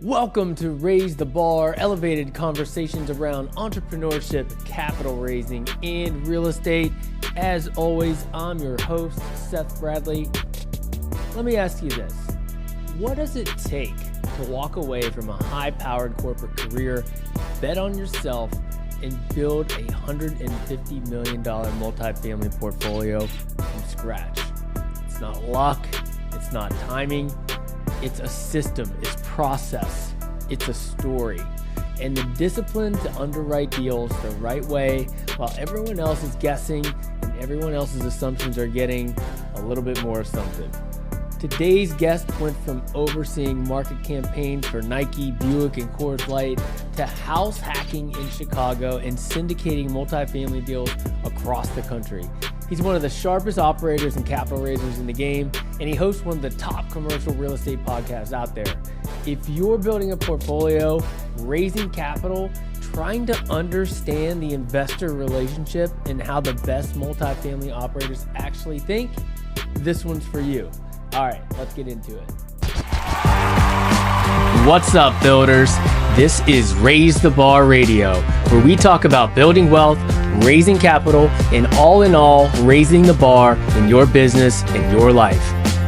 Welcome to Raise the Bar, elevated conversations around entrepreneurship, capital raising, and real estate. As always, I'm your host, Seth Bradley. Let me ask you this. What does it take to walk away from a high-powered corporate career, bet on yourself, and build a $150 million multifamily portfolio from scratch? It's not luck. It's not timing. It's a system, it's process, it's a story, and the discipline to underwrite deals the right way while everyone else is guessing and everyone else's assumptions are getting a little bit more assumptive. Today's guest went from overseeing market campaigns for Nike, Buick, and Coors Light to house hacking in Chicago and syndicating multifamily deals across the country. He's one of the sharpest operators and capital raisers in the game, and he hosts one of the top commercial real estate podcasts out there. If you're building a portfolio, raising capital, trying to understand the investor relationship and how the best multifamily operators actually think, this one's for you. All right, let's get into it. What's up, builders? This is Raise the Bar Radio, where we talk about building wealth, raising capital, and all in all, raising the bar in your business and your life.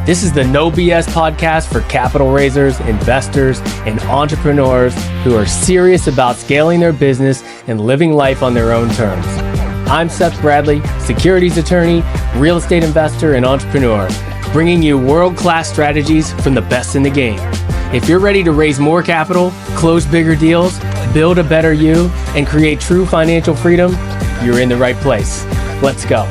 This is the No BS podcast for capital raisers, investors, and entrepreneurs who are serious about scaling their business and living life on their own terms. I'm Seth Bradley, securities attorney, real estate investor, and entrepreneur, bringing you world-class strategies from the best in the game. If you're ready to raise more capital, close bigger deals, build a better you, and create true financial freedom, you're in the right place. Let's go.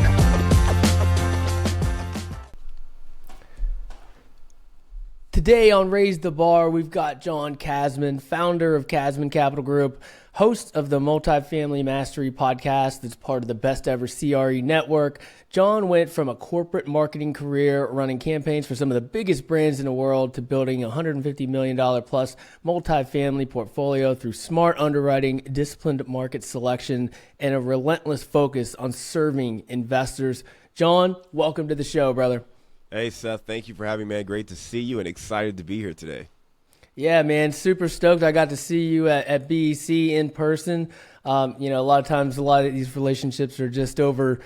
Today on Raise the Bar, we've got John Casmon, founder of Casmon Capital Group, host of the Multifamily Mastery Podcast that's part of the Best Ever CRE network. John went from a corporate marketing career running campaigns for some of the biggest brands in the world to building a $150 million plus multifamily portfolio through smart underwriting, disciplined market selection, and a relentless focus on serving investors. John, welcome to the show, brother. Hey, Seth. Thank you for having me, man. Great to see you and excited to be here today. Yeah, man, super stoked. I got to see you at BEC in person. A lot of times, a lot of these relationships are just over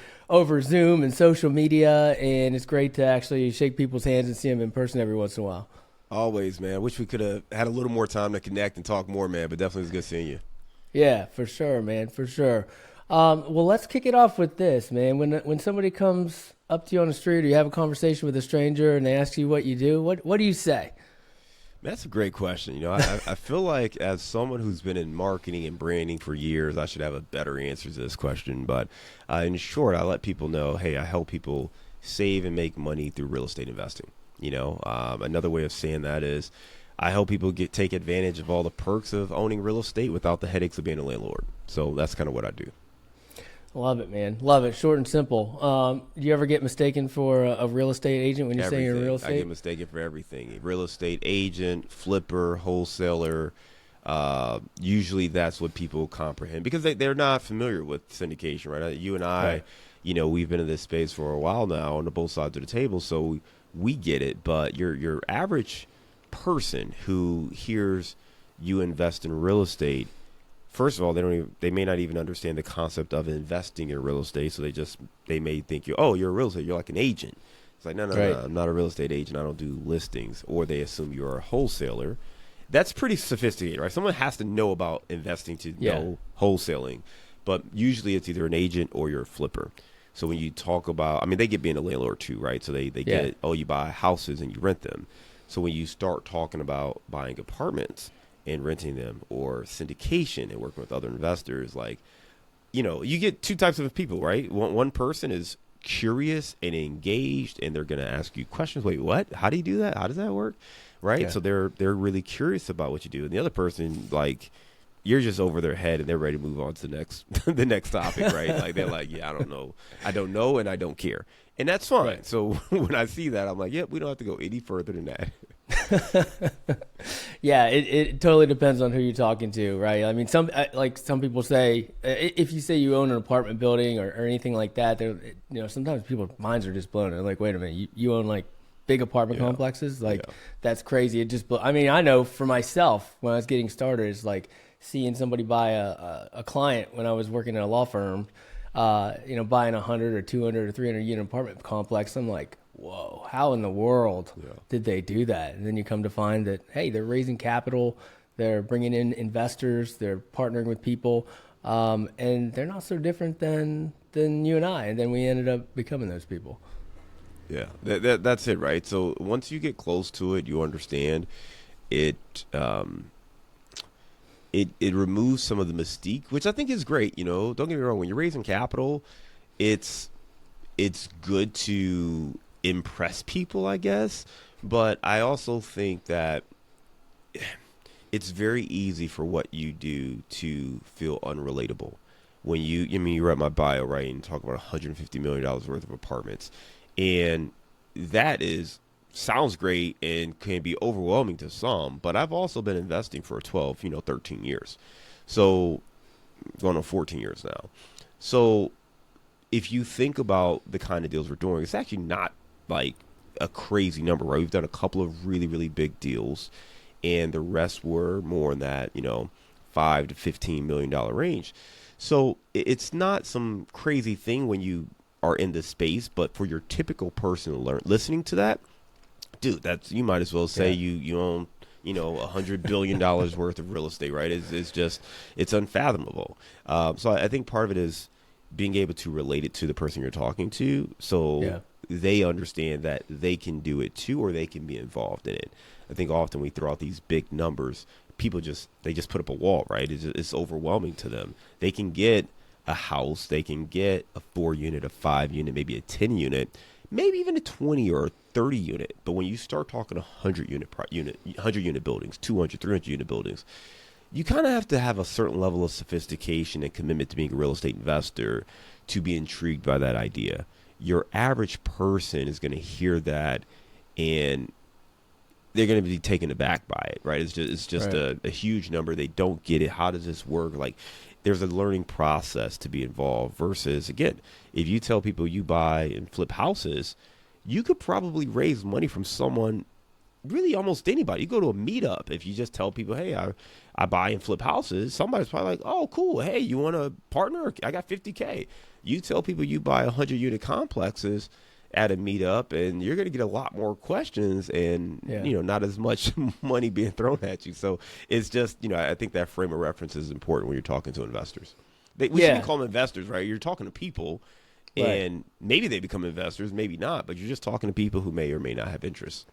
Zoom and social media, and it's great to actually shake people's hands and see them in person every once in a while. Always, man. Wish we could have had a little more time to connect and talk more, man, but definitely was good seeing you. Yeah, for sure, man, for sure. Well, let's kick it off with this, man. When somebody comes up to you on the street or you have a conversation with a stranger and they ask you what you do, what do you say? That's a great question. I feel like as someone who's been in marketing and branding for years, I should have a better answer to this question. But in short, I let people know, hey, I help people save and make money through real estate investing. Another way of saying that is I help people take advantage of all the perks of owning real estate without the headaches of being a landlord. So that's kind of what I do. Love it, man. Love it. Short and simple. Do you ever get mistaken for a real estate agent when you're saying you're real estate? I get mistaken for everything. A real estate agent, flipper, wholesaler. Usually that's what people comprehend because they're not familiar with syndication, right? You and I, right. We've been in this space for a while now on both sides of the table, so we get it. But your average person who hears you invest in real estate, first of all, they may not even understand the concept of investing in real estate. So they may think you're a real estate. You're like an agent. It's like, no, I'm not a real estate agent. I don't do listings. Or they assume you're a wholesaler. That's pretty sophisticated, right? Someone has to know about investing to know wholesaling. But usually it's either an agent or you're a flipper. So when you talk about, they get being a landlord too, right? So they get it, you buy houses and you rent them. So when you start talking about buying apartments and renting them or syndication and working with other investors, you get two types of people, right? One person is curious and engaged and they're going to ask you questions. Wait, what? How do you do that? How does that work? Right? Yeah. So they're really curious about what you do. And the other person, you're just over their head and they're ready to move on to the next topic, right? They're like, yeah, I don't know and I don't care. And that's fine. Right. So when I see that, I'm like, we don't have to go any further than that. Yeah, it totally depends on who you're talking to, right? Some people say, if you say you own an apartment building or anything like that, sometimes people's minds are just blown. They're like, wait a minute, you own big apartment complexes. Like that's crazy. It just, I mean, I know for myself when I was getting started, it's like seeing somebody buy a client when I was working at a law firm, buying 100 or 200 or 300 unit apartment complex. I'm like, whoa, how in the world did they do that? And then you come to find that, hey, they're raising capital, they're bringing in investors, they're partnering with people, and they're not so different than you and I. And then we ended up becoming those people. Yeah, that's it, right? So once you get close to it, you understand it. It removes some of the mystique, which I think is great. Don't get me wrong. When you're raising capital, it's good to impress people, I guess. But I also think that it's very easy for what you do to feel unrelatable. When you read my bio, right, and talk about $150 million worth of apartments. And that sounds great and can be overwhelming to some, but I've also been investing for 12, 13 years. So going on 14 years now. So if you think about the kind of deals we're doing, it's actually not like a crazy number, right? We've done a couple of really, really big deals, and the rest were more in that, $5 to $15 million range. So it's not some crazy thing when you are in this space, but for your typical person listening to that, dude, you might as well say you own $100 billion worth of real estate, right? It's unfathomable. So I think part of it is being able to relate it to the person you're talking to, so they understand that they can do it too, or they can be involved in it. I think often we throw out these big numbers, people just put up a wall, right? It's overwhelming to them. They can get a house, they can get a 4-unit, a 5-unit, maybe a 10-unit, maybe even a 20 or a 30 unit. But when you start talking 100 unit buildings, 200, 300 unit buildings, you kind of have to have a certain level of sophistication and commitment to being a real estate investor to be intrigued by that idea. Your average person is going to hear that and they're going to be taken aback by it, right? It's just right. a huge number. They don't get it. How does this work? Like, there's a learning process to be involved versus, again, if you tell people you buy and flip houses, you could probably raise money from someone, really almost anybody. You go to a meetup. If you just tell people, hey, I buy and flip houses, somebody's probably like, oh, cool. Hey, you want a partner? I got $50K. You tell people you buy 100 unit complexes at a meetup, and you're going to get a lot more questions and, not as much money being thrown at you. So it's just, I think that frame of reference is important when you're talking to investors. We shouldn't call them investors, right? You're talking to people, and maybe they become investors, maybe not, but you're just talking to people who may or may not have interest.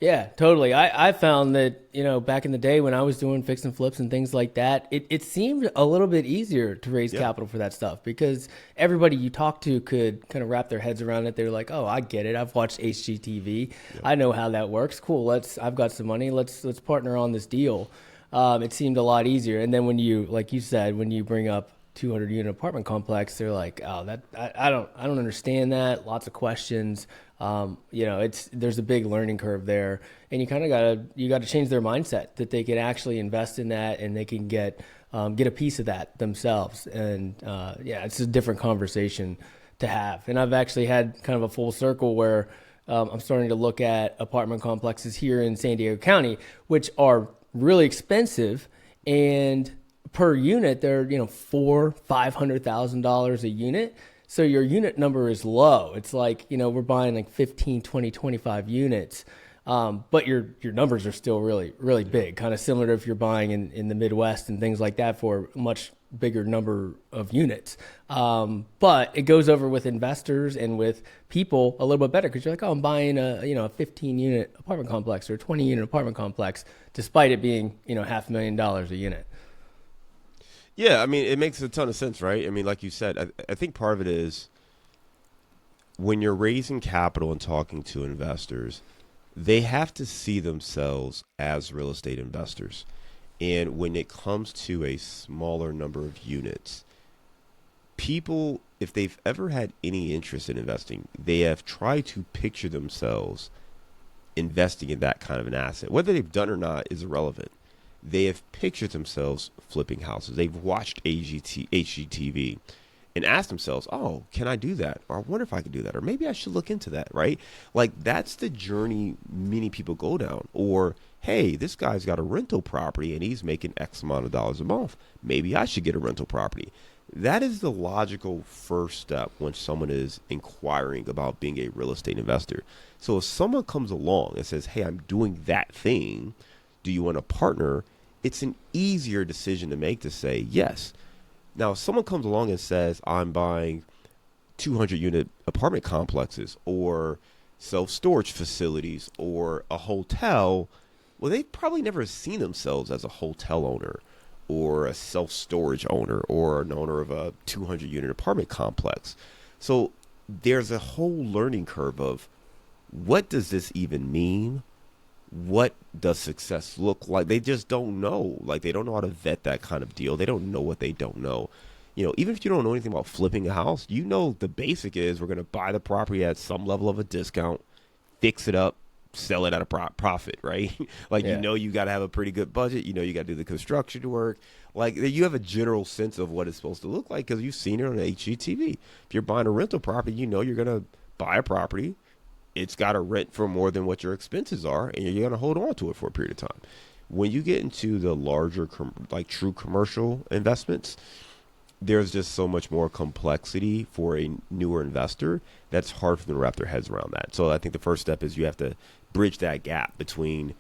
Yeah, totally. I found that, back in the day when I was doing fix and flips and things like that, it seemed a little bit easier to raise capital for that stuff because everybody you talk to could kind of wrap their heads around it. They're like, oh, I get it. I've watched HGTV. Yep. I know how that works. Cool. I've got some money. Let's partner on this deal. It seemed a lot easier. And then when you, like you said, when you bring up 200 unit apartment complex, they're like, oh, I don't understand that. Lots of questions. There's a big learning curve there, and you kind of got to change their mindset that they can actually invest in that and they can get a piece of that themselves. And it's a different conversation to have. And I've actually had kind of a full circle where I'm starting to look at apartment complexes here in San Diego County, which are really expensive, and per unit they're $400,000-$500,000 a unit. So your unit number is low. It's like, we're buying like 15, 20, 25 units. But your numbers are still really, really big, kind of similar to if you're buying in the Midwest and things like that for a much bigger number of units. But it goes over with investors and with people a little bit better because you're like, oh, I'm buying a 15 unit apartment complex or a 20 unit apartment complex, despite it being, $500,000 a unit. Yeah, I mean, it makes a ton of sense, right? I mean, like you said, I think part of it is when you're raising capital and talking to investors, they have to see themselves as real estate investors. And when it comes to a smaller number of units, people, if they've ever had any interest in investing, they have tried to picture themselves investing in that kind of an asset. Whether they've done or not is irrelevant. They have pictured themselves flipping houses. They've watched HGTV, and ask themselves, oh, can I do that? Or I wonder if I could do that. Or maybe I should look into that, right? Like that's the journey many people go down. Or, hey, this guy's got a rental property and he's making X amount of dollars a month. Maybe I should get a rental property. That is the logical first step when someone is inquiring about being a real estate investor. So if someone comes along and says, hey, I'm doing that thing, do you want to partner? It's an easier decision to make to say yes. Now, if someone comes along and says, I'm buying 200 unit apartment complexes or self-storage facilities or a hotel, well, they've probably never seen themselves as a hotel owner or a self-storage owner or an owner of a 200 unit apartment complex. So there's a whole learning curve of what does this even mean? What does success look like? They just don't know. Like they don't know how to vet that kind of deal. They don't know what they don't know. You know, even if you don't know anything about flipping a house, you know the basic is we're going to buy the property at some level of a discount, fix it up, sell it at a profit, right? Like, you know, you got to have a pretty good budget. You know, you got to do the construction work. Like you have a general sense of what it's supposed to look like because you've seen it on HGTV. If you're buying a rental property, you know you're going to buy a property. It's got to rent for more than what your expenses are, and you're going to hold on to it for a period of time. When you get into the larger, like true commercial investments, there's just so much more complexity for a newer investor that's hard for them to wrap their heads around that. So I think the first step is you have to bridge that gap between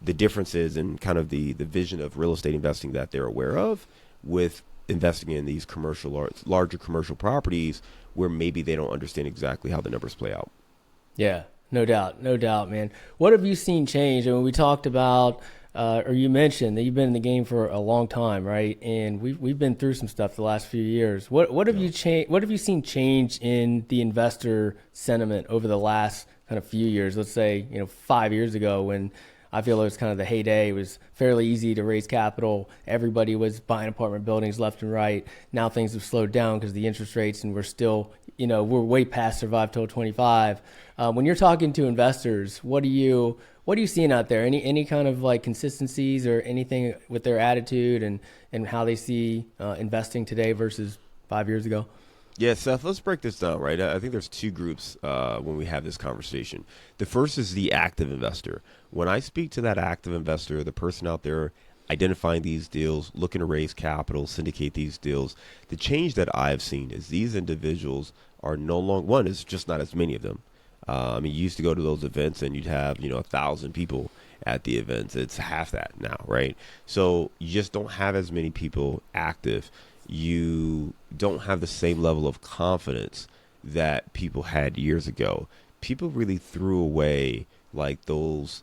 the differences and kind of the vision of real estate investing that they're aware of with investing in these commercial, larger commercial properties where maybe they don't understand exactly how the numbers play out. Yeah, no doubt, man. What have you seen change? I mean, we talked about, or you mentioned that you've been in the game for a long time, right? And we've been through some stuff the last few years. What have you seen change in the investor sentiment over the last kind of few years? Let's say 5 years ago when I feel it was kind of the heyday. It was fairly easy to raise capital. Everybody was buying apartment buildings left and right. Now things have slowed down because of the interest rates, and we're still, we're way past survive till 25. When you're talking to investors, what are you seeing out there? Any kind of like consistencies or anything with their attitude and how they see investing today versus 5 years ago? Yeah, Seth, let's break this down, right? I think there's two groups when we have this conversation. The first is the active investor. When I speak to that active investor, the person out there identifying these deals, looking to raise capital, syndicate these deals, the change that I've seen is these individuals are no longer, one, is just not as many of them. I mean, you used to go to those events and you'd have, 1,000 people at the events. It's half that now, right? So you just don't have as many people active. You don't have the same level of confidence that people had years ago. People really threw away like those,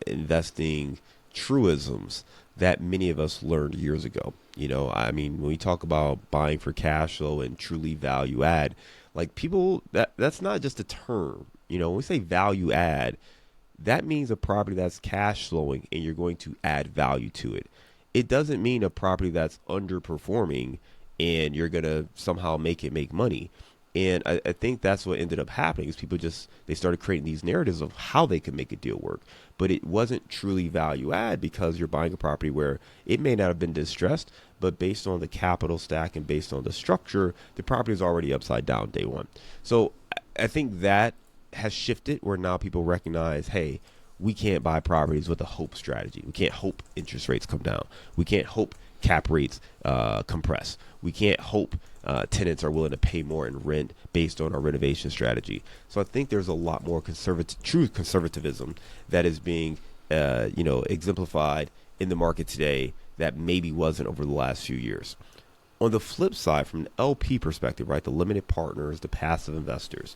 investing truisms that many of us learned years ago. I mean, when we talk about buying for cash flow and truly value add, like people, that's not just a term. When we say value add, that means a property that's cash flowing and you're going to add value to it. It doesn't mean a property that's underperforming and you're going to somehow make money. And I think that's what ended up happening is people they started creating these narratives of how they could make a deal work. But it wasn't truly value add because you're buying a property where it may not have been distressed, but based on the capital stack and based on the structure, the property is already upside down day one. So I think that has shifted where now people recognize, hey, we can't buy properties with a hope strategy. We can't hope interest rates come down. We can't hope cap rates compress. We can't hope tenants are willing to pay more in rent based on our renovation strategy. So I think there's a lot more true conservatism that is being exemplified in the market today that maybe wasn't over the last few years. On the flip side, from an LP perspective, right, the limited partners, the passive investors,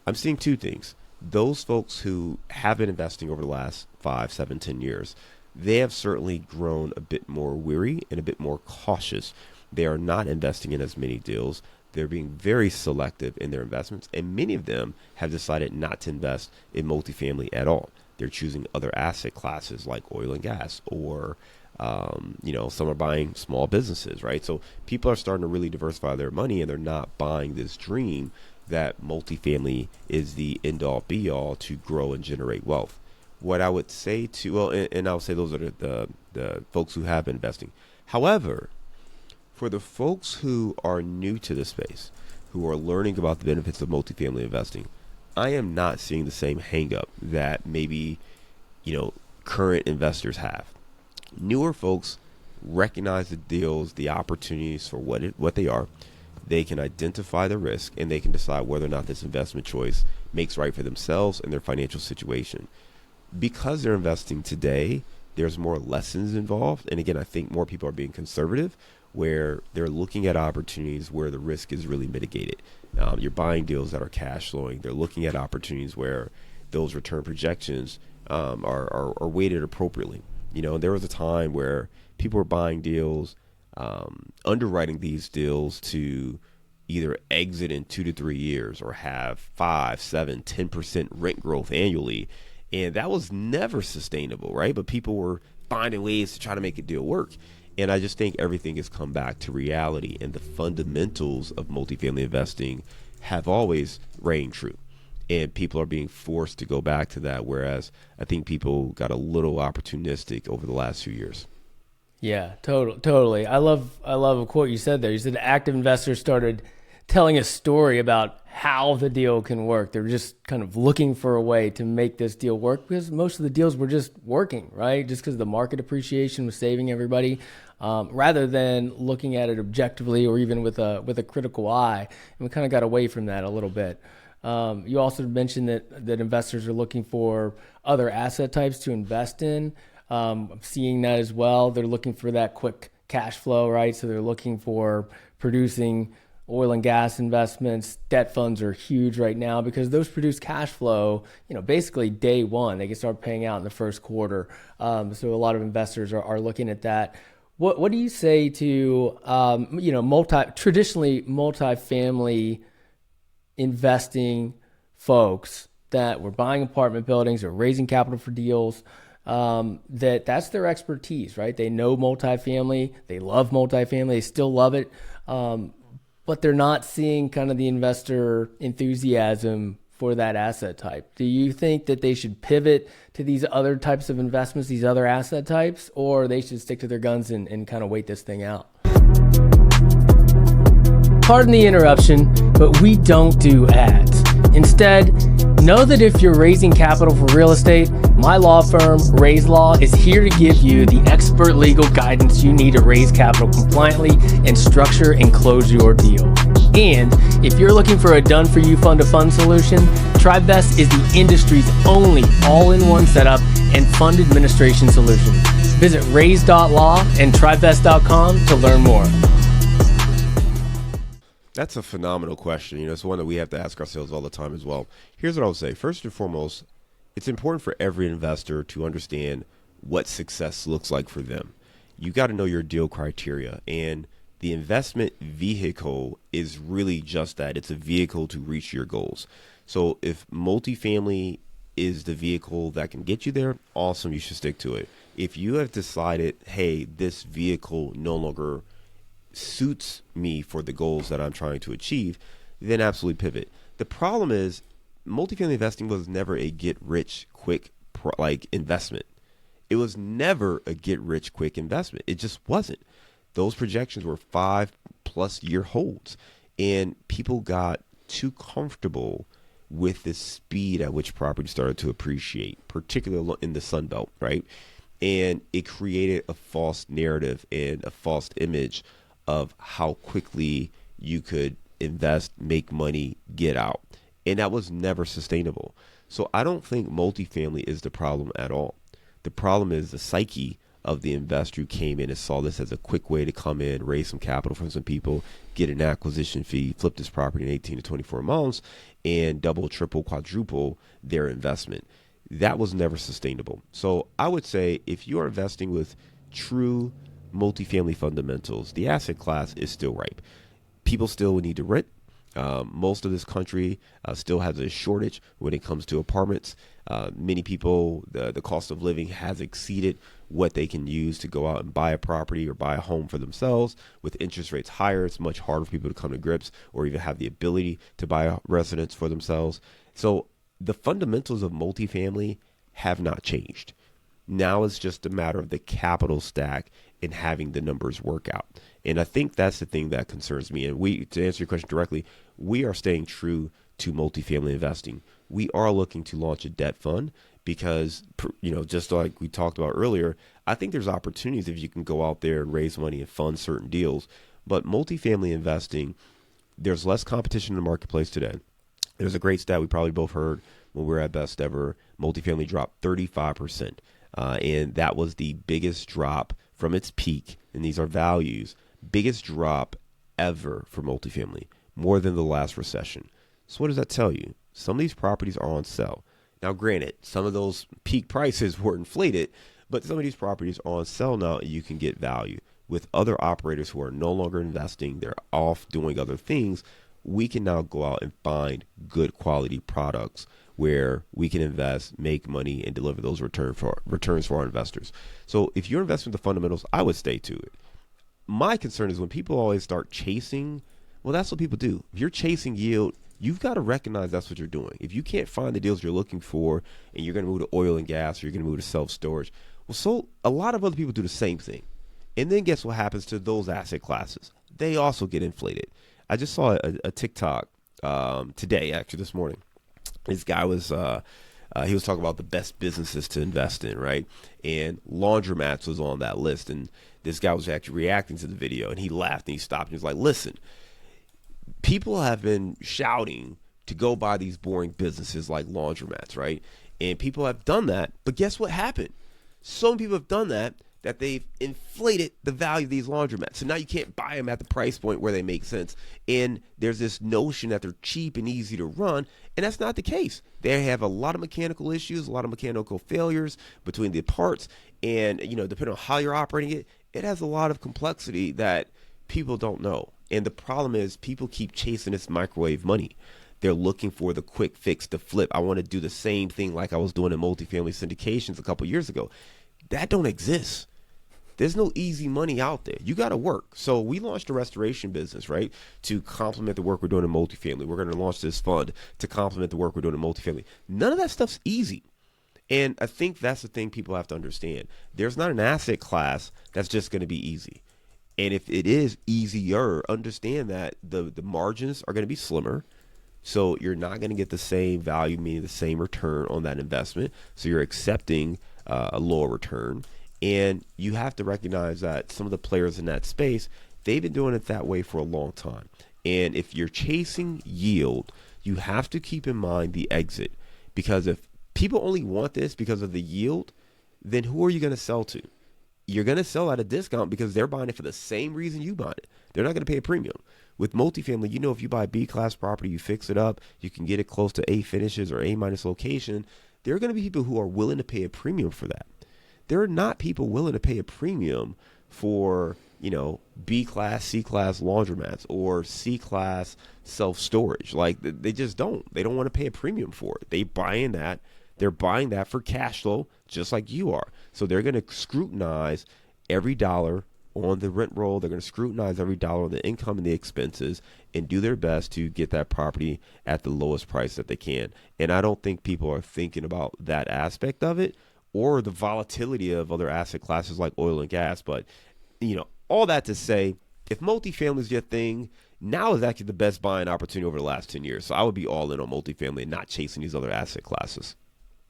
I'm seeing two things. Those folks who have been investing over the last 5, 7, 10 years, they have certainly grown a bit more weary and a bit more cautious. They are not investing in as many deals. They're being very selective in their investments, and many of them have decided not to invest in multifamily at all. They're choosing other asset classes like oil and gas, or some are buying small businesses, right? So people are starting to really diversify their money, and they're not buying this dream that multifamily is the end-all be-all to grow and generate wealth. What I would say and I would say those are the folks who have been investing. However, For the folks who are new to this space, who are learning about the benefits of multifamily investing, I am not seeing the same hang up that maybe, current investors have. Newer folks recognize the deals, the opportunities for what they are. They can identify the risk and they can decide whether or not this investment choice makes right for themselves and their financial situation. Because they're investing today, there's more lessons involved. And again, I think more people are being conservative, where they're looking at opportunities where the risk is really mitigated. You're buying deals that are cash flowing. They're looking at opportunities where those return projections are weighted appropriately. There was a time where people were buying deals, underwriting these deals to either exit in 2 to 3 years or have 5, 7, 10% rent growth annually. And that was never sustainable, right? But people were finding ways to try to make a deal work. And I just think everything has come back to reality, and the fundamentals of multifamily investing have always reigned true. And people are being forced to go back to that, whereas I think people got a little opportunistic over the last few years. Yeah, totally. I love a quote you said there. You said active investors started telling a story about how the deal can work. They're just kind of looking for a way to make this deal work, because most of the deals were just working, right? Just because the market appreciation was saving everybody, rather than looking at it objectively or even with a critical eye. And we kind of got away from that a little bit. You also mentioned that investors are looking for other asset types to invest in. I'm seeing that as well. They're looking for that quick cash flow, right? So they're looking for producing oil and gas investments. Debt funds are huge right now because those produce cash flow, basically day one. They can start paying out in the first quarter. So a lot of investors are looking at that. What do you say to, traditionally multifamily investing folks that were buying apartment buildings or raising capital for deals, that's their expertise, right? They know multifamily, they love multifamily, they still love it, but they're not seeing kind of the investor enthusiasm for that asset type. Do you think that they should pivot to these other types of investments, these other asset types, or they should stick to their guns and kind of wait this thing out? Pardon the interruption, but we don't do ads. Instead, know that if you're raising capital for real estate, my law firm, Raise Law, is here to give you the expert legal guidance you need to raise capital compliantly and structure and close your deal. And if you're looking for a done-for-you fund-to-fund solution, TribeVest is the industry's only all-in-one setup and fund administration solution. Visit raise.law and tribevest.com to learn more. That's a phenomenal question. It's one that we have to ask ourselves all the time as well. Here's what I would say. First and foremost, it's important for every investor to understand what success looks like for them. You got to know your deal criteria, and the investment vehicle is really just that. It's a vehicle to reach your goals. So if multifamily is the vehicle that can get you there, awesome, you should stick to it. If you have decided, hey, this vehicle no longer suits me for the goals that I'm trying to achieve, then absolutely pivot. The problem is multifamily investing was never a get rich quick investment. It was never a get rich quick investment. It just wasn't. Those projections were 5+ year holds, and people got too comfortable with the speed at which property started to appreciate, particularly in the Sun Belt, right? And it created a false narrative and a false image of how quickly you could invest, make money, get out. And that was never sustainable. So I don't think multifamily is the problem at all. The problem is the psyche of the investor who came in and saw this as a quick way to come in, raise some capital from some people, get an acquisition fee, flip this property in 18 to 24 months, and double, triple, quadruple their investment. That was never sustainable. So I would say if you are investing with true multifamily fundamentals, the asset class is still ripe. People still would need to rent. Most of this country still has a shortage when it comes to apartments. Many people, the cost of living has exceeded what they can use to go out and buy a property or buy a home for themselves. With interest rates higher, it's much harder for people to come to grips or even have the ability to buy a residence for themselves. So the fundamentals of multifamily have not changed. Now it's just a matter of the capital stack and having the numbers work out. And I think that's the thing that concerns me. And to answer your question directly, we are staying true to multifamily investing. We are looking to launch a debt fund because, just like we talked about earlier, I think there's opportunities if you can go out there and raise money and fund certain deals. But multifamily investing, there's less competition in the marketplace today. There's a great stat we probably both heard when we were at Best Ever. Multifamily dropped 35%. And that was the biggest drop from its peak. And these are values. Biggest drop ever for multifamily, more than the last recession. So what does that tell you? Some of these properties are on sale. Now, granted, some of those peak prices were inflated, but some of these properties are on sale now and you can get value. With other operators who are no longer investing, they're off doing other things, we can now go out and find good quality products where we can invest, make money, and deliver those returns for our investors. So if you're investing in the fundamentals, I would stay to it. My concern is when people always start chasing, well, that's what people do. If you're chasing yield, you've got to recognize that's what you're doing. If you can't find the deals you're looking for and you're going to move to oil and gas or you're going to move to self-storage, well, so a lot of other people do the same thing. And then guess what happens to those asset classes? They also get inflated. I just saw a TikTok today, actually this morning. This guy was he was talking about the best businesses to invest in, right? And laundromats was on that list. And this guy was actually reacting to the video, and he laughed and he stopped and he was like, listen, people have been shouting to go buy these boring businesses like laundromats, right? And people have done that, but guess what happened? So many people have done that they've inflated the value of these laundromats. So now you can't buy them at the price point where they make sense. And there's this notion that they're cheap and easy to run, and that's not the case. They have a lot of mechanical issues, a lot of mechanical failures between the parts, and depending on how you're operating it, it has a lot of complexity that people don't know. And the problem is people keep chasing this microwave money. They're looking for the quick fix to flip. I want to do the same thing like I was doing in multifamily syndications a couple years ago. That don't exist. There's no easy money out there. You got to work. So we launched a restoration business, right, to complement the work we're doing in multifamily. We're going to launch this fund to complement the work we're doing in multifamily. None of that stuff's easy. And I think that's the thing people have to understand. There's not an asset class that's just going to be easy. And if it is easier, understand that the margins are going to be slimmer. So you're not going to get the same value, meaning the same return on that investment. So you're accepting a lower return. And you have to recognize that some of the players in that space, they've been doing it that way for a long time. And if you're chasing yield, you have to keep in mind the exit. Because if people only want this because of the yield, then who are you going to sell to? You're going to sell at a discount because they're buying it for the same reason you bought it. They're not going to pay a premium. With multifamily, if you buy B-class property, you fix it up, you can get it close to A finishes or A-minus location, there are going to be people who are willing to pay a premium for that. There are not people willing to pay a premium for, B-class, C-class laundromats or C-class self-storage. Like, they just don't. They don't want to pay a premium for it. They're buying that for cash flow, just like you are. So they're going to scrutinize every dollar on the rent roll. They're going to scrutinize every dollar on the income and the expenses and do their best to get that property at the lowest price that they can. And I don't think people are thinking about that aspect of it, or the volatility of other asset classes like oil and gas. But, all that to say, if multifamily is your thing, now is actually the best buying opportunity over the last 10 years. So I would be all in on multifamily and not chasing these other asset classes.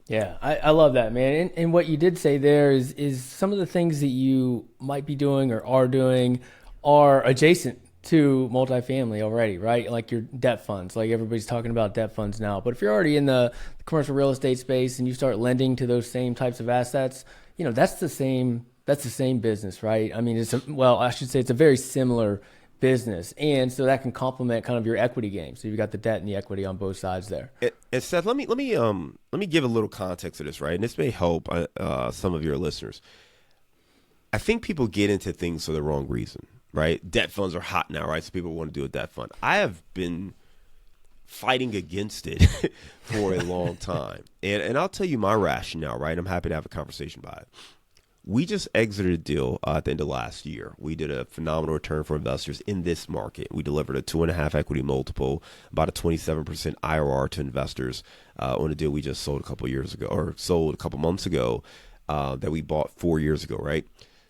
Yeah, I love that, man. And what you did say there is some of the things that you might be doing or are doing are adjacent to multifamily already, right? Like your debt funds, like everybody's talking about debt funds now. But if you're already in the commercial real estate space and you start lending to those same types of assets, that's the same business, right? I mean, it's a very similar business. And so that can complement kind of your equity game. So you've got the debt and the equity on both sides there. And Seth, let me give a little context to this, right? And this may help some of your listeners. I think people get into things for the wrong reason. Right? Debt funds are hot now, right? So people want to do a debt fund. I have been fighting against it for a long time. And I'll tell you my rationale, right? I'm happy to have a conversation about it. We just exited a deal at the end of last year. We did a phenomenal return for investors in this market. We delivered a 2.5 equity multiple, about a 27% IRR to investors on a deal we just sold a couple months ago. that we bought 4 years ago, right?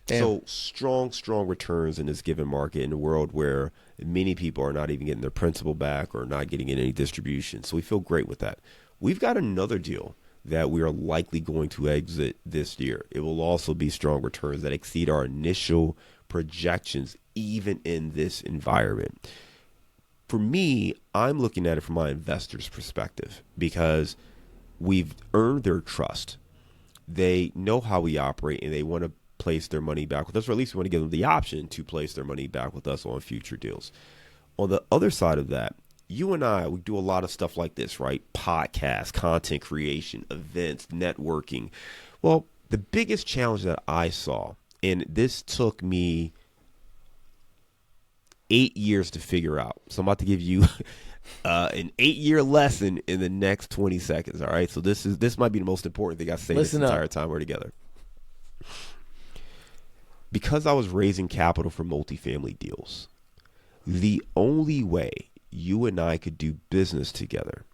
Damn. So strong returns in this given market in a world where many people are not even getting their principal back or not getting any distribution. So we feel great with that. We've got another deal that we are likely going to exit this year. It will also be strong returns that exceed our initial projections, even in this environment. For me, I'm looking at it from my investor's perspective because we've earned their trust. They know how we operate and they want to place their money back with us, or at least we want to give them the option to place their money back with us on future deals. On the other side of that, you and I, we do a lot of stuff like this, right? Podcasts, content creation, events, networking. Well, the biggest challenge that I saw, and this took me 8 years to figure out. So I'm about to give you an 8-year lesson in the next 20 seconds. All right. So this might be the most important thing I say this entire time we're together. Because I was raising capital for multifamily deals, the only way you and I could do business together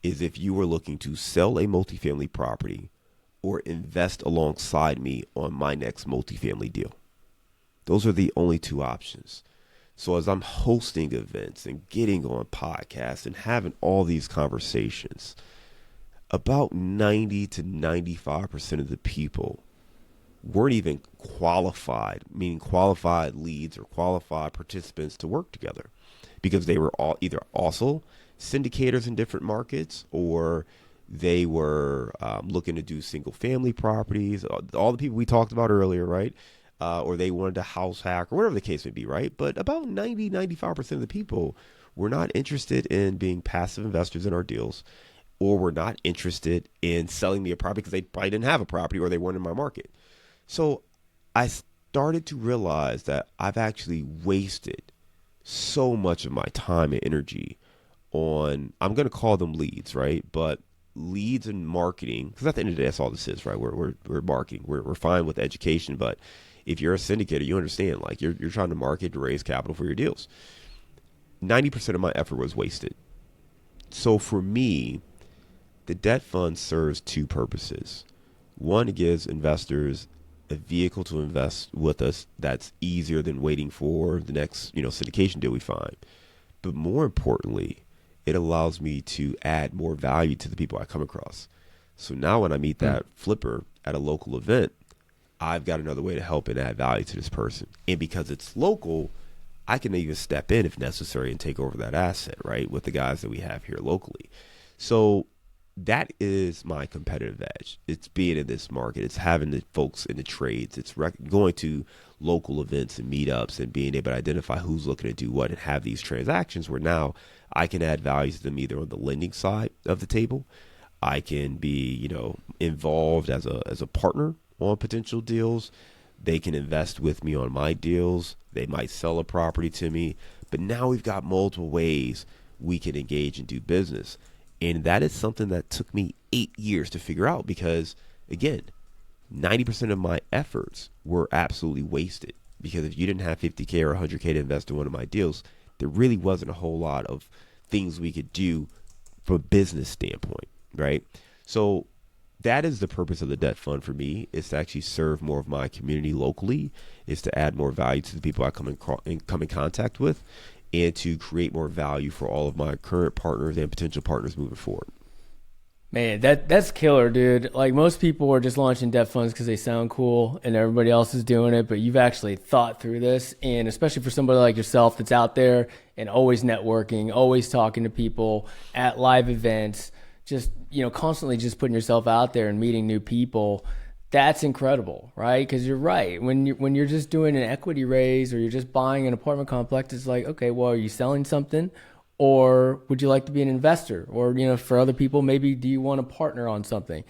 is if you were looking to sell a multifamily property or invest alongside me on my next multifamily deal. Those are the only two options. So as I'm hosting events and getting on podcasts and having all these conversations, about 90 to 95% of the people weren't even qualified, meaning qualified leads or qualified participants to work together because they were all either also syndicators in different markets or they were looking to do single family properties, all the people we talked about earlier, right? Or they wanted to house hack or whatever the case may be, right? But about 90, 95% of the people were not interested in being passive investors in our deals or were not interested in selling me a property because they probably didn't have a property or they weren't in my market. So I started to realize that I've actually wasted so much of my time and energy on, I'm going to call them leads, right? But leads and marketing, because at the end of the day, that's all this is, right? We're marketing. We're fine with education, but if you're a syndicator, you understand, like you're trying to market to raise capital for your deals. 90% of my effort was wasted. So for me, the debt fund serves two purposes. One, it gives investors a vehicle to invest with us that's easier than waiting for the next, syndication deal we find. But more importantly, it allows me to add more value to the people I come across. So now when I meet that flipper at a local event, I've got another way to help and add value to this person. And because it's local, I can even step in if necessary and take over that asset, right, with the guys that we have here locally. So that is my competitive edge. It's being in this market. It's having the folks in the trades. It's going to local events and meetups and being able to identify who's looking to do what and have these transactions where now I can add value to them either on the lending side of the table. I can be, involved as a partner on potential deals. They can invest with me on my deals. They might sell a property to me. But now we've got multiple ways we can engage and do business. And that is something that took me 8 years to figure out because, again, 90% of my efforts were absolutely wasted because if you didn't have 50K or 100K to invest in one of my deals, there really wasn't a whole lot of things we could do from a business standpoint, right? So that is the purpose of the debt fund for me, is to actually serve more of my community locally, is to add more value to the people I come in contact with, and to create more value for all of my current partners and potential partners moving forward. Man, that's killer, dude. Like most people are just launching debt funds because they sound cool and everybody else is doing it, but you've actually thought through this. And especially for somebody like yourself that's out there and always networking, always talking to people at live events, just, constantly just putting yourself out there and meeting new people. That's incredible, right? Because you're right. When you're just doing an equity raise or you're just buying an apartment complex, it's like, okay, well, are you selling something? Or would you like to be an investor? Or, for other people, maybe do you want to partner on something?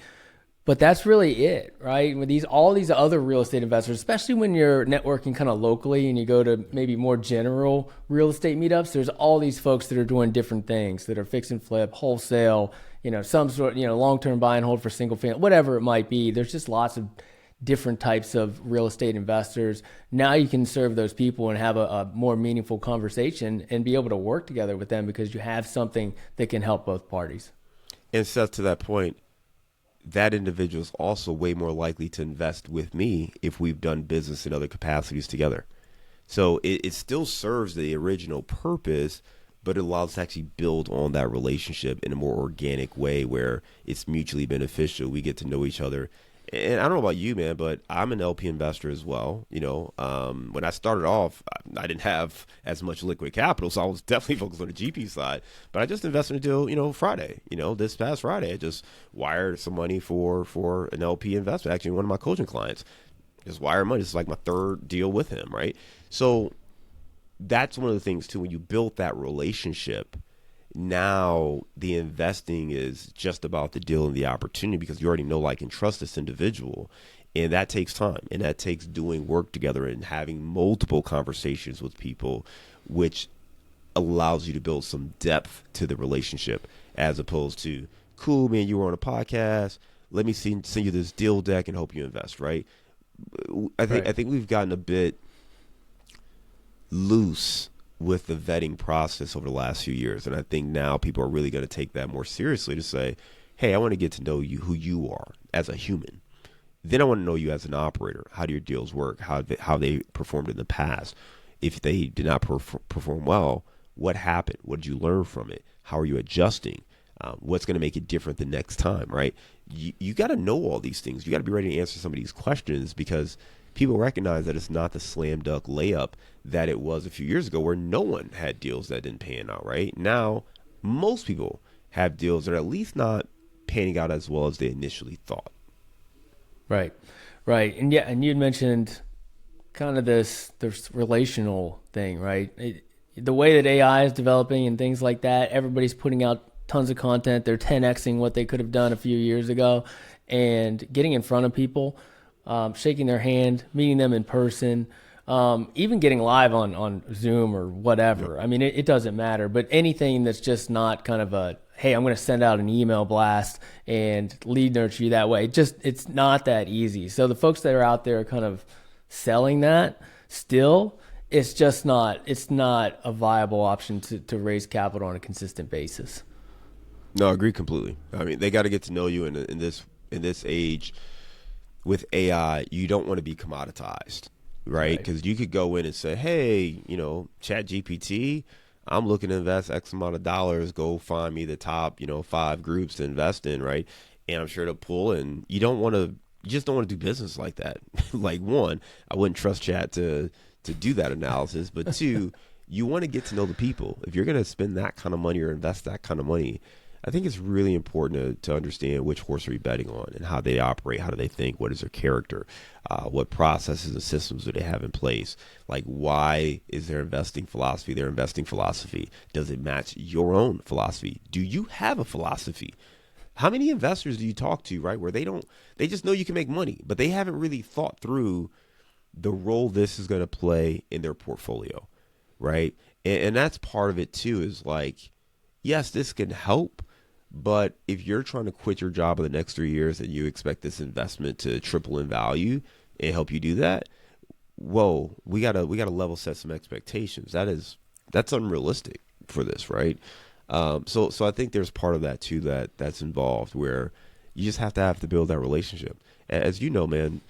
But that's really it, right? With all these other real estate investors, especially when you're networking kind of locally and you go to maybe more general real estate meetups, there's all these folks that are doing different things that are fix and flip, wholesale, some sort, long-term buy and hold for single family, whatever it might be. There's just lots of different types of real estate investors. Now you can serve those people and have a more meaningful conversation and be able to work together with them because you have something that can help both parties. And Seth, to that point, that individual is also way more likely to invest with me if we've done business in other capacities together. So it still serves the original purpose, but it allows us to actually build on that relationship in a more organic way where it's mutually beneficial. We get to know each other. And I don't know about you, man, but I'm an LP investor as well. When I started off, I didn't have as much liquid capital, so I was definitely focused on the GP side. But I just invested in a deal, Friday. This past Friday, I just wired some money for an LP investment. Actually, one of my coaching clients just wired money. This is like my third deal with him, right? So that's one of the things, too, when you build that relationship. Now the investing is just about the deal and the opportunity because you already know, like, and trust this individual. And that takes time, and that takes doing work together and having multiple conversations with people, which allows you to build some depth to the relationship as opposed to, cool, man, you were on a podcast. Let me send you this deal deck and hope you invest, right? I think we've gotten a bit loose with the vetting process over the last few years. And I think now people are really going to take that more seriously to say, hey, I want to get to know you, who you are as a human. Then I want to know you as an operator. How do your deals work? How they performed in the past? If they did not perform well, what happened? What did you learn from it? How are you adjusting? What's going to make it different the next time, right? You got to know all these things. You got to be ready to answer some of these questions because people recognize that it's not the slam dunk layup that it was a few years ago where no one had deals that didn't pan out, right? Now, most people have deals that are at least not panning out as well as they initially thought. Right. And yeah, and you'd mentioned kind of this relational thing, right? The way that AI is developing and things like that, everybody's putting out tons of content. They're 10xing what they could have done a few years ago, and getting in front of people, shaking their hand, meeting them in person, even getting live on Zoom or whatever. Yep. I mean, it doesn't matter, but anything that's just not kind of a, hey, I'm going to send out an email blast and lead nurture you that way. It's not that easy. So the folks that are out there kind of selling that still, it's not a viable option to raise capital on a consistent basis. No, I agree completely. I mean, they got to get to know you in this age with AI. You don't want to be commoditized, right? Because you could go in and say, hey, Chat GPT, I'm looking to invest X amount of dollars. Go find me the top, 5 groups to invest in, right? And I'm sure to pull. And you just don't want to do business like that. Like, one, I wouldn't trust Chat to do that analysis. But two, you want to get to know the people. If you're going to spend that kind of money or invest that kind of money, I think it's really important to understand which horse are you betting on and how they operate, how do they think, what is their character, what processes and systems do they have in place, like why is their investing philosophy their investing philosophy? Does it match your own philosophy? Do you have a philosophy? How many investors do you talk to, right, where they just know you can make money, but they haven't really thought through the role this is going to play in their portfolio, right? And that's part of it too, is like, yes, this can help. But if you're trying to quit your job in the next 3 years and you expect this investment to triple in value and help you do that, whoa, we gotta level set some expectations. That's unrealistic for this, right? So I think there's part of that too that's involved where you just have to build that relationship. As you know, man,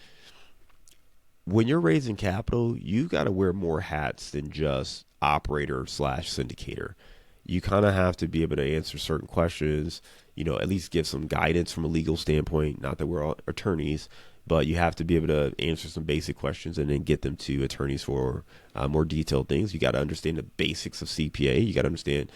when you're raising capital, you got to wear more hats than just operator / syndicator. You kind of have to be able to answer certain questions, at least give some guidance from a legal standpoint. Not that we're all attorneys, but you have to be able to answer some basic questions and then get them to attorneys for more detailed things. You got to understand the basics of CPA. You got to understand,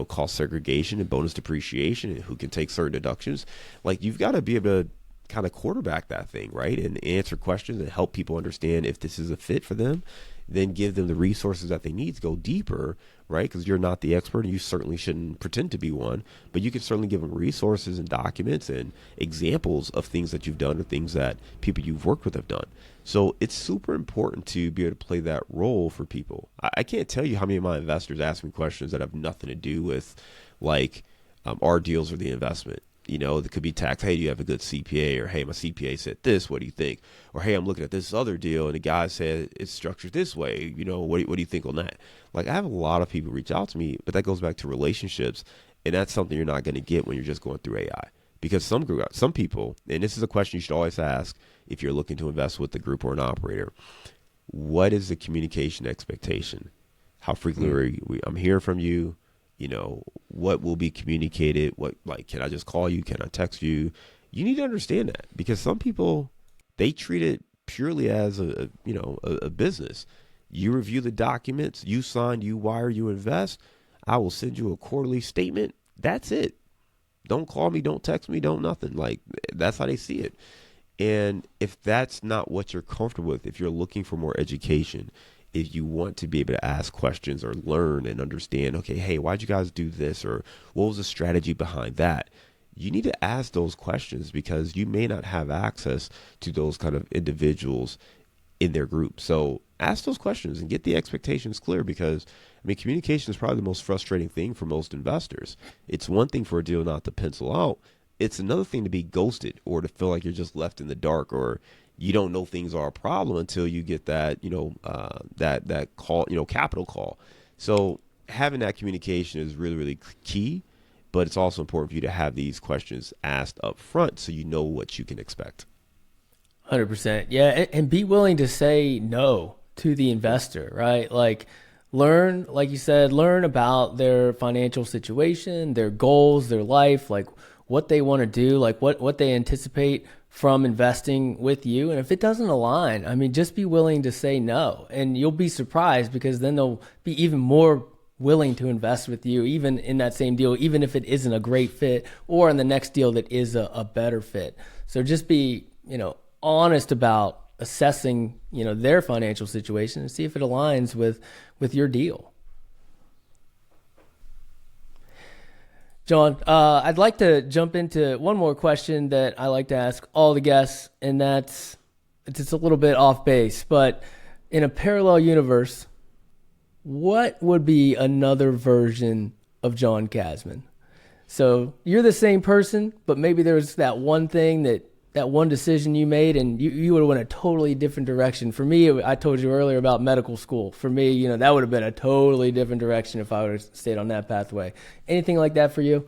cost segregation and bonus depreciation and who can take certain deductions. Like, you've got to be able to kind of quarterback that thing, right? And answer questions and help people understand if this is a fit for them, then give them the resources that they need to go deeper, right? Because you're not the expert and you certainly shouldn't pretend to be one, but you can certainly give them resources and documents and examples of things that you've done or things that people you've worked with have done. So it's super important to be able to play that role for people. I can't tell you how many of my investors ask me questions that have nothing to do with like our deals or the investment. It could be tax. Hey, do you have a good CPA? Or, hey, my CPA said this. What do you think? Or, hey, I'm looking at this other deal and the guy said it's structured this way. What do you think on that? Like, I have a lot of people reach out to me, but that goes back to relationships. And that's something you're not going to get when you're just going through AI. Because some people, and this is a question you should always ask if you're looking to invest with a group or an operator, what is the communication expectation? How frequently I'm hearing from you? What will be communicated? Can I just call you? Can I text you? You need to understand that, because some people, they treat it purely as a business. You review the documents, you sign, you wire, you invest. I will send you a quarterly statement. That's it. Don't call me, don't text me, don't nothing. That's how they see it. And if that's not what you're comfortable with, if you're looking for more education, if you want to be able to ask questions or learn and understand, okay, hey, why'd you guys do this? Or what was the strategy behind that? You need to ask those questions, because you may not have access to those kind of individuals in their group. So ask those questions and get the expectations clear, because communication is probably the most frustrating thing for most investors. It's one thing for a deal not to pencil out. It's another thing to be ghosted, or to feel like you're just left in the dark, or you don't know things are a problem until you get that, that call, capital call. So having that communication is really, really key, but it's also important for you to have these questions asked up front so you know what you can expect. 100%. Yeah. And be willing to say no to the investor, right? Learn, like you said, learn about their financial situation, their goals, their life, what they want to do, what they anticipate from investing with you. And if it doesn't align, just be willing to say no, and you'll be surprised, because then they'll be even more willing to invest with you, even in that same deal, even if it isn't a great fit, or in the next deal that is a better fit. So just be, honest about assessing, their financial situation, and see if it aligns with your deal. John, I'd like to jump into one more question that I like to ask all the guests, and it's a little bit off base, but in a parallel universe, what would be another version of John Casmon? So you're the same person, but maybe there's that one thing, that one decision you made, and you would have went a totally different direction. For me, I told you earlier about medical school. For me, that would have been a totally different direction if I would have stayed on that pathway. Anything like that for you?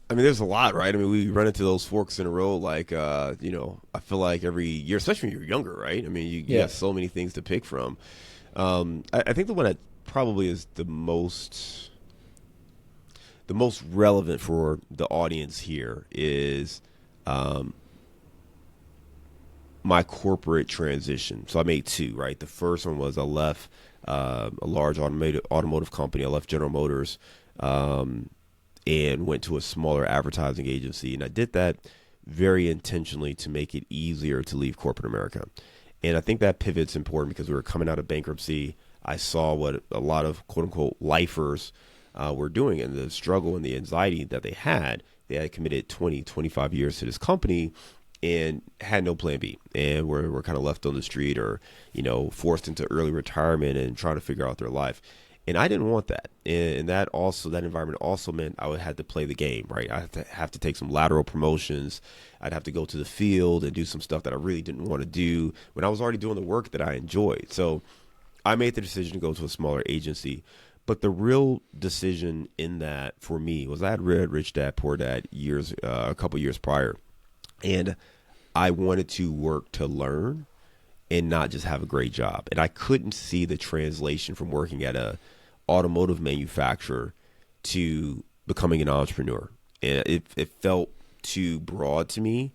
There's a lot, right? We run into those forks in the road. I feel like every year, especially when you're younger, right? You got so many things to pick from. I think the one that probably is the most relevant for the audience here is my corporate transition. So I made two, right? The first one was I left a large automotive company. I left General Motors and went to a smaller advertising agency. And I did that very intentionally to make it easier to leave corporate America. And I think that pivot's important, because we were coming out of bankruptcy. I saw what a lot of quote unquote lifers were doing, and the struggle and the anxiety that they had. They had committed 20, 25 years to this company and had no plan B, and were kind of left on the street, or forced into early retirement and trying to figure out their life. And I didn't want that. And that environment also meant I would have to play the game, right? I have to take some lateral promotions. I'd have to go to the field and do some stuff that I really didn't want to do when I was already doing the work that I enjoyed. So I made the decision to go to a smaller agency. But the real decision in that for me was I had read Rich Dad Poor Dad a couple years prior. And I wanted to work to learn and not just have a great job. And I couldn't see the translation from working at a automotive manufacturer to becoming an entrepreneur. And it felt too broad to me.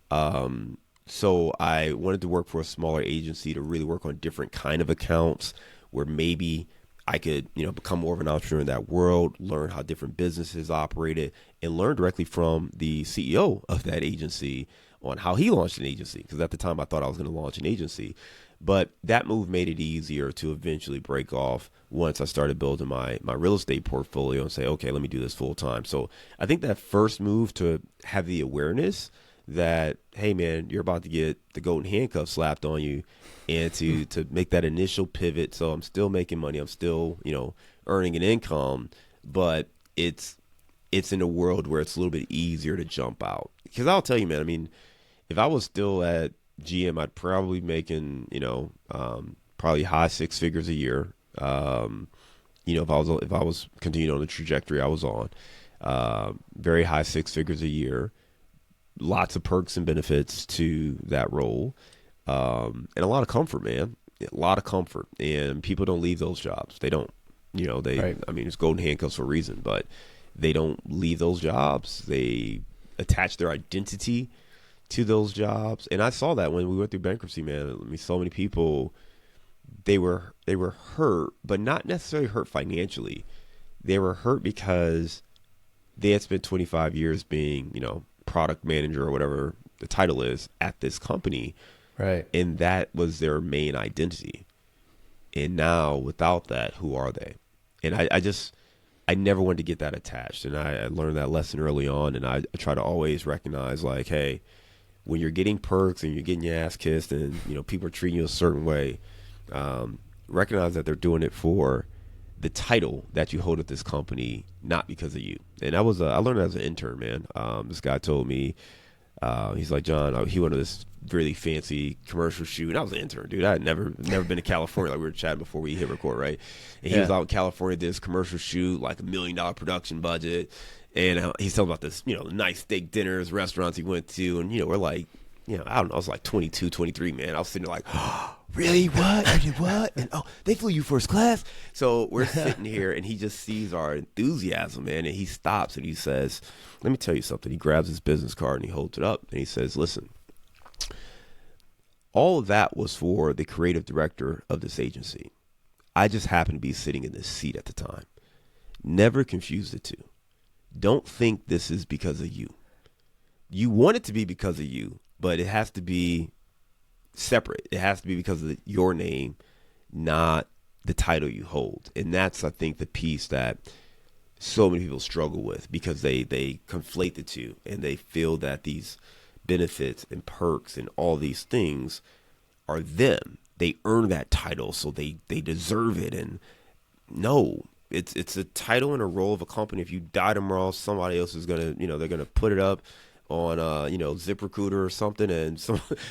So I wanted to work for a smaller agency to really work on different kind of accounts where maybe I could, become more of an entrepreneur in that world, learn how different businesses operated, and learn directly from the CEO of that agency on how he launched an agency. Because at the time I thought I was going to launch an agency. But that move made it easier to eventually break off once I started building my real estate portfolio and say, okay, let me do this full time. So I think that first move to have the awareness that, hey, man, you're about to get the golden handcuffs slapped on you, and to make that initial pivot. So I'm still making money. I'm still, earning an income, but it's in a world where it's a little bit easier to jump out. Because I'll tell you, man, if I was still at GM, I'd probably be making, probably high six figures a year. If I was continuing on the trajectory I was on, very high six figures a year. lots of perks and benefits to that role, and a lot of comfort, man. A lot of comfort, and people don't leave those jobs. They don't. Right. I mean, it's golden handcuffs for a reason, but they don't leave those jobs. They attach their identity to those jobs, and I saw that when we went through bankruptcy, man. I mean, so many people, they were hurt, but not necessarily hurt financially. They were hurt because they had spent 25 years being, product manager or whatever the title is at this company, right? And that was their main identity. And now, without that, who are they? And I never wanted to get that attached. And I learned that lesson early on. And I try to always recognize, like, hey, when you're getting perks and you're getting your ass kissed and, people are treating you a certain way, recognize that they're doing it for the title that you hold at this company, not because of you. And I learned that as an intern, man. This guy told me, he's like, John, he went to this really fancy commercial shoot, and I was an intern, dude. I had never been to California, like we were chatting before we hit record, right? And he was out in California, did this commercial shoot, like $1 million production budget, and he's telling about this, nice steak dinners, restaurants he went to, and we're like, I don't know, I was like 22, 23, man. I was sitting there like, oh, really? What? I did what? And they flew you first class? So we're sitting here, and he just sees our enthusiasm, man, and he stops and he says, let me tell you something. He grabs his business card and he holds it up and he says, listen, all of that was for the creative director of this agency. I just happened to be sitting in this seat at the time. Never confuse the two. Don't think this is because of you. You want it to be because of you, but it has to be separate. It has to be because of your name, not the title you hold. And that's, I think, the piece that so many people struggle with, because they conflate the two, and they feel that these benefits and perks and all these things are them. They earn that title, so they deserve it. And no, it's a title and a role of a company. If you die tomorrow, somebody else is gonna, they're gonna put it up on ZipRecruiter or something, and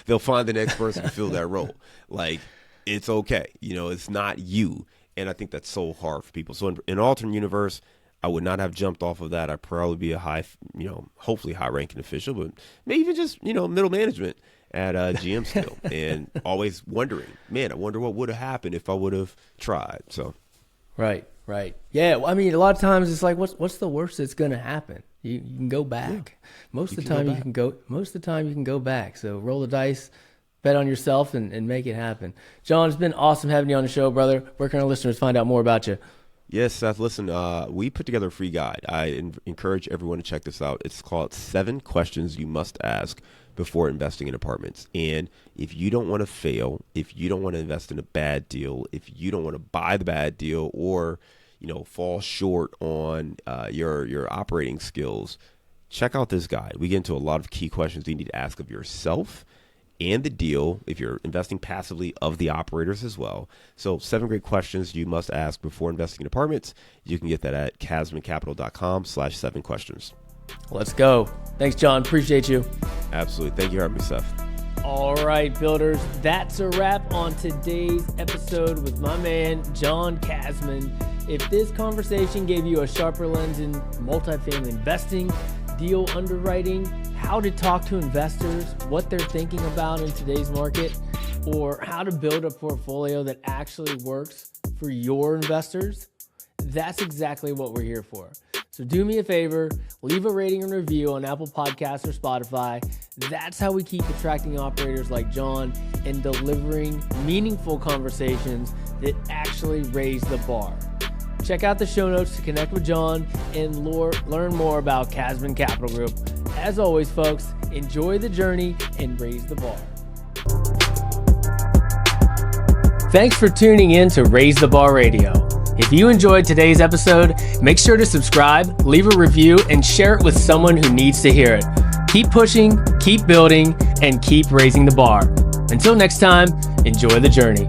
they'll find the next person to fill that role. Like, it's okay, it's not you. And I think that's so hard for people. So in an alternate universe, I would not have jumped off of that. I'd probably be a high, hopefully high-ranking official, but maybe even just, middle management at GM still, and always wondering, man, I wonder what would have happened if I would have tried. So, right. Yeah, I mean, a lot of times it's like, what's the worst that's going to happen? You can go back. Yeah. Most of the time you can go back. So roll the dice, bet on yourself, and make it happen. John, it's been awesome having you on the show, brother. Where can our listeners find out more about you? Yes, Seth, listen, we put together a free guide. I encourage everyone to check this out. It's called 7 Questions You Must Ask Before Investing in Apartments. And if you don't want to fail, if you don't want to invest in a bad deal, if you don't want to buy the bad deal, or fall short on your operating skills, check out this guide. We get into a lot of key questions you need to ask of yourself and the deal, if you're investing passively, of the operators as well. So 7 great questions you must ask before investing in apartments. You can get that at casmoncapital.com/7 questions. Let's go. Thanks, John. Appreciate you. Absolutely. Thank you for having me, Seth. All right, builders. That's a wrap on today's episode with my man, John Casmon. If this conversation gave you a sharper lens in multifamily investing, deal underwriting, how to talk to investors, what they're thinking about in today's market, or how to build a portfolio that actually works for your investors, that's exactly what we're here for. So do me a favor, leave a rating and review on Apple Podcasts or Spotify. That's how we keep attracting operators like John and delivering meaningful conversations that actually raise the bar. Check out the show notes to connect with John and learn more about Casmon Capital Group. As always, folks, enjoy the journey and raise the bar. Thanks for tuning in to Raise the Bar Radio. If you enjoyed today's episode, make sure to subscribe, leave a review, and share it with someone who needs to hear it. Keep pushing, keep building, and keep raising the bar. Until next time, enjoy the journey.